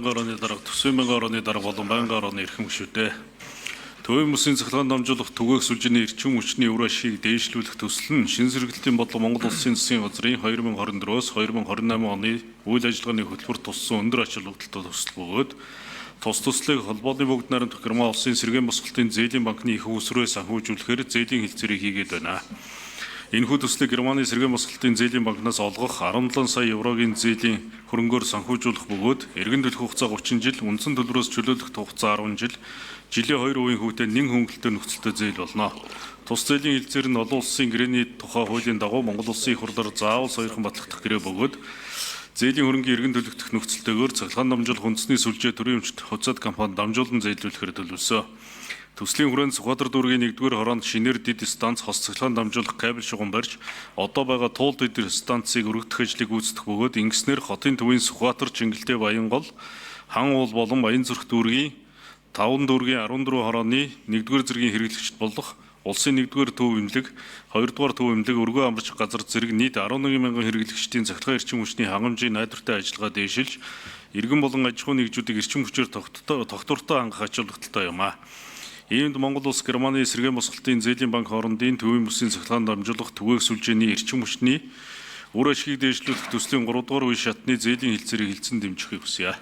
Гарааны дарга төсвийн гарааны дарга болон байнгын гарааны эрхэм гишүүдээ төвийн бүсийн цахилгаан дамжуулах түгээх сүлжээний эрчим хүчний үр ашгийг дээшлүүлэх төсөл нь шин сэргэлтийн бодлого Монгол Улсын засгийн газрын 2024-өөс 2028 оны үйл ажиллагааны хөтөлбөрт туссан өндөр ач холбогдолтой төсөл бөгөөд тус төслийг холбооны бүгд найрамдах Герман улсын сэргээн босголтын зээлийн банкны их үүсвэрээ санхүүжүүлэхээр зээлийн хэлцээрийг хийгээд байна. Энэхүү төслийг Германы сэргээн босголтын зээлийн банкнаас олгох 17 сая еврогийн зээлийн хөрөнгөөр санхүүжүүлэх бөгөөд эргэн төлөх хугацаа 30 жил, үндсэн төлбөрөөс чөлөөлөх хугацаа 10 жил, жилийн 2% хүүтэй нэн хөнгөлөлтөөр нөхцөлтэй зээл болно. Тус зээлийн хэлцээр нь олон улсын гэрээний тухай хуулийн дагуу Монгол улсын их хурлаар заавал сойрхон батлагдах гэрээ бөгөөд зээлийн хөрөнгийн эргэн төлөгдөх нөхцөлтэйгээр цахилгаан дамжуулах үндэсний сүлжээ төрийн өмчт хоцоод компани дамжуулан зээлжүүлэхээр төлөвлөсөн. Төслийн хүрээнд Сүхбаатар дүүргийн 1-р хороонд шинээр дид станц хос цахилгаан дамжуулах кабель шугам барьж одоо байгаа туул дид станцыг өргөдөх ажлыг гүйцэтгэх бөгөөд ингэснээр хотын төвийн Сүхбаатар, Чингэлтэй, Баянгол, Хан уул болон Баянзүрх дүүргийн 5 дүүргийн 14 хорооны 1-р зэргийн хэрэглэгчд болох улсын 1-р төв эмнэлэг, 2-р төв эмнэлэг, өргөө амарч газар зэрэг нийт 11 мянган хэрэглэгчдийн цахилгаан эрчим хүчний хангамжийн найдвартай ажиллагаа дээшилж, иргэн болон аж ахуйн нэгжүүдийг эрчим хүчээр тогтвортой хангах ач холбогдолтой юм а. Иймд Монгол улс Германы сэргээн босголтын зээлийн банк хоорондын төвийн бүсийн цахилгаан дамжуулах түгээх сүлжээний эрчим хүчний үр ашгийг дээшлүүлэх төслийн 3-р үе шатны зээлийн хэлцээрийг хэлцэн дэмжихийг хүсье.